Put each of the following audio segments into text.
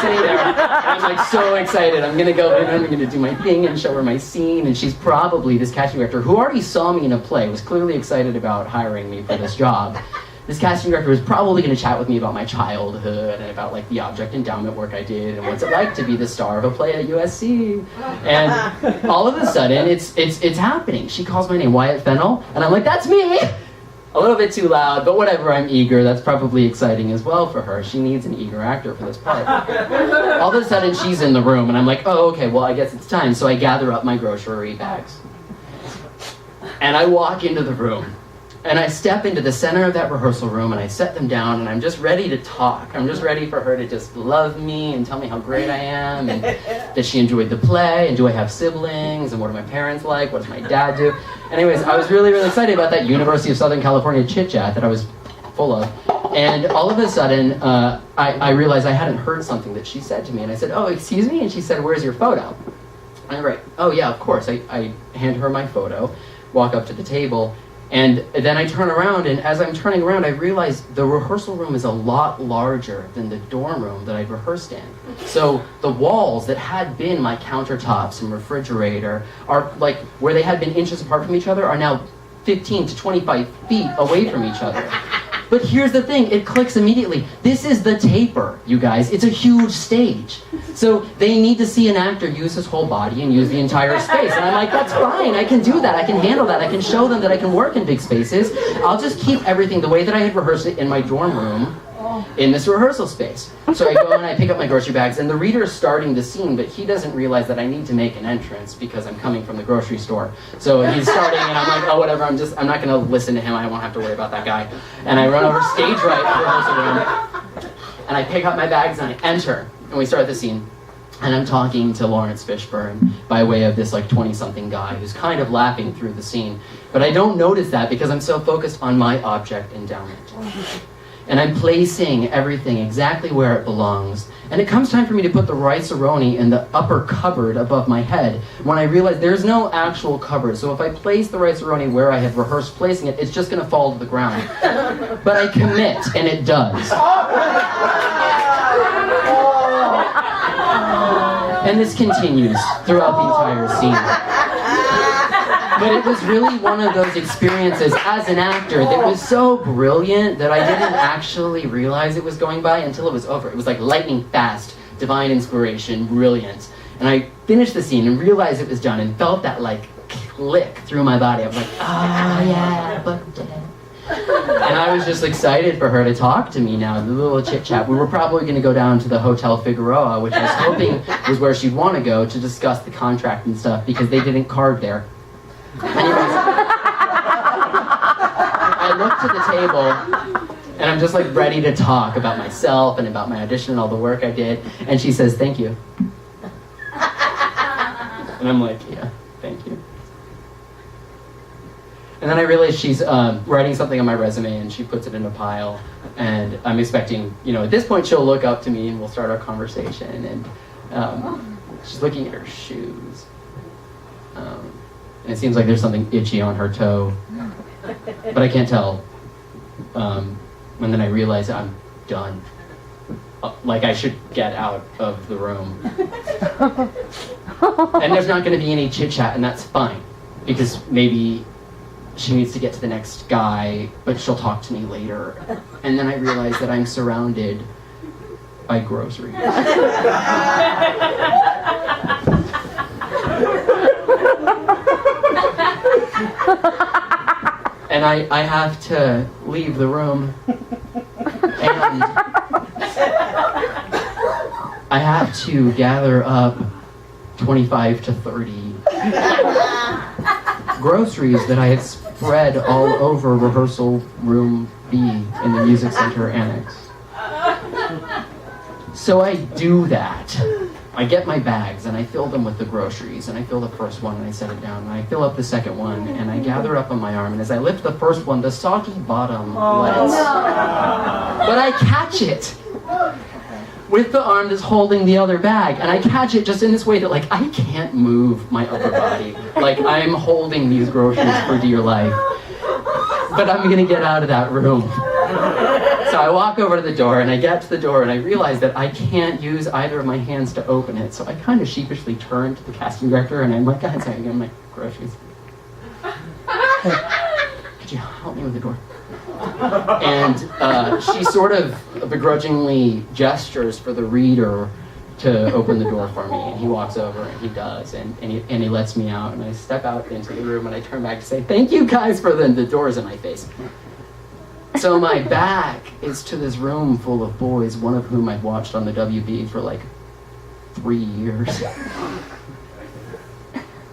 sitting there, and I'm like so excited. I'm gonna go in, I'm gonna do my thing and show her my scene, and she's probably, this casting director, who already saw me in a play, was clearly excited about hiring me for this job. This casting director was probably gonna chat with me about my childhood and about like the object endowment work I did and what's it like to be the star of a play at USC. And all of a sudden, it's happening. She calls my name, Wyatt Fenner, and I'm like, that's me! A little bit too loud, but whatever, I'm eager. That's probably exciting as well for her. She needs an eager actor for this part. All of a sudden, she's in the room, and I'm like, oh, okay, well, I guess it's time. So I gather up my grocery bags. And I walk into the room. And I step into the center of that rehearsal room, and I set them down, and I'm just ready to talk. I'm just ready for her to just love me and tell me how great I am, and that she enjoyed the play, and do I have siblings, and what are my parents like, what does my dad do? Anyways, I was really, really excited about that University of Southern California chit-chat that I was full of. And all of a sudden, I realized I hadn't heard something that she said to me, and I said, oh, excuse me? And she said, where's your photo? And I write, oh yeah, of course. I hand her my photo, walk up to the table, and then I turn around, and as I'm turning around, I realize the rehearsal room is a lot larger than the dorm room that I'd rehearsed in. So the walls that had been my countertops and refrigerator are like, where they had been inches apart from each other, are now 15 to 25 feet away from each other. But here's the thing, it clicks immediately. This is the taper, you guys. It's a huge stage. So they need to see an actor use his whole body and use the entire space. And I'm like, that's fine, I can do that, I can handle that, I can show them that I can work in big spaces. I'll just keep everything the way that I had rehearsed it in my dorm room in this rehearsal space. So I go and I pick up my grocery bags, and the reader is starting the scene, but he doesn't realize that I need to make an entrance because I'm coming from the grocery store. So he's starting, and I'm like, oh, whatever, I'm not gonna listen to him, I won't have to worry about that guy. And I run over stage right to the rehearsal room, and I pick up my bags and I enter, and we start the scene. And I'm talking to Lawrence Fishburne by way of this like 20-something guy who's kind of laughing through the scene. But I don't notice that because I'm so focused on my object endowment. And I'm placing everything exactly where it belongs. And it comes time for me to put the rice-a-roni in the upper cupboard above my head when I realize there's no actual cupboard. So if I place the rice-a-roni where I have rehearsed placing it, it's just gonna fall to the ground. But I commit, and it does. And this continues throughout the entire scene. But it was really one of those experiences as an actor that was so brilliant that I didn't actually realize it was going by until it was over. It was like lightning fast, divine inspiration, brilliant. And I finished the scene and realized it was done and felt that like click through my body. I was like, oh yeah, but and I was just excited for her to talk to me now, the little chit chat. We were probably going to go down to the Hotel Figueroa, which I was hoping was where she'd want to go to discuss the contract and stuff because they didn't card there. Anyways, I look to the table and I'm just like ready to talk about myself and about my audition and all the work I did, and she says, thank you. And I'm like, yeah, thank you. And then I realize she's writing something on my resume and she puts it in a pile, and I'm expecting, at this point she'll look up to me and we'll start our conversation, and she's looking at her shoes. And it seems like there's something itchy on her toe, but I can't tell. And then I realize I'm done. Like I should get out of the room. And there's not going to be any chit chat, and that's fine, because maybe she needs to get to the next guy, but she'll talk to me later. And then I realize that I'm surrounded by groceries. And I have to leave the room, and I have to gather up 25 to 30 groceries that I had spread all over rehearsal room B in the Music Center Annex. So I do that. I get my bags and I fill them with the groceries, and I fill the first one and I set it down, and I fill up the second one and I gather it up on my arm, and as I lift the first one, the soggy bottom lets. But I catch it with the arm that's holding the other bag, and I catch it just in this way that like I can't move my upper body. Like I'm holding these groceries for dear life. But I'm gonna get out of that room. So So I walk over to the door, and I get to the door, and I realize that I can't use either of my hands to open it. So I kind of sheepishly turn to the casting director, and I'm like, guys, I'm getting my groceries. Could you help me with the door? And she sort of begrudgingly gestures for the reader to open the door for me, and he walks over, and he does, and he lets me out, and I step out into the room, and I turn back to say, thank you guys for the doors in my face. So my back is to this room full of boys, one of whom I've watched on the WB for like 3 years.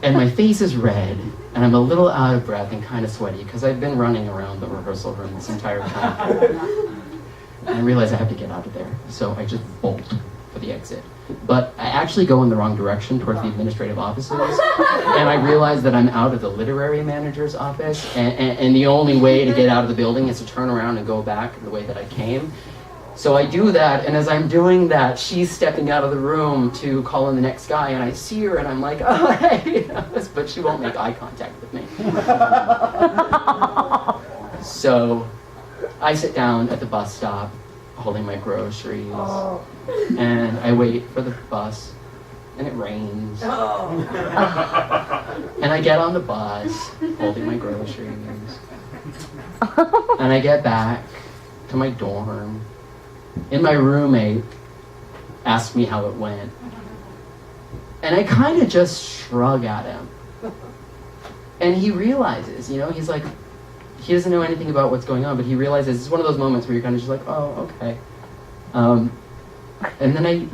And my face is red, and I'm a little out of breath and kind of sweaty because I've been running around the rehearsal room this entire time. And I realize I have to get out of there, so I just bolt for the exit. But I actually go in the wrong direction towards the administrative offices, and I realize that I'm out of the literary manager's office, and the only way to get out of the building is to turn around and go back the way that I came. So I do that, and as I'm doing that, she's stepping out of the room to call in the next guy, and I see her, and I'm like, oh, hey, but she won't make eye contact with me. So I sit down at the bus stop, holding my groceries, and I wait for the bus, and it rains. And I get on the bus, holding my groceries, and I get back to my dorm, and my roommate asked me how it went. And I kind of just shrug at him. And he realizes, he's like, he doesn't know anything about what's going on, but he realizes it's one of those moments where you're kind of just like, oh, okay. And then I,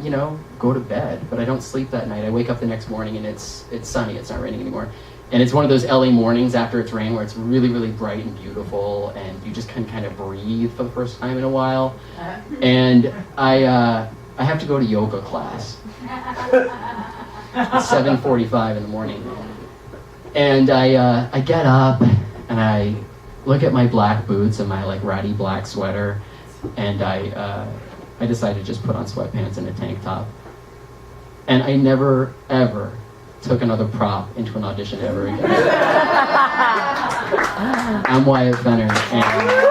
go to bed, but I don't sleep that night. I wake up the next morning and it's sunny, it's not raining anymore. And it's one of those LA mornings after it's rain where it's really, really bright and beautiful, and you just can kind of breathe for the first time in a while. And I have to go to yoga class. It's 7:45 in the morning. And I get up and I look at my black boots and my ratty black sweater, and I decide to just put on sweatpants and a tank top. And I never, ever took another prop into an audition ever again. I'm Wyatt Fenner, and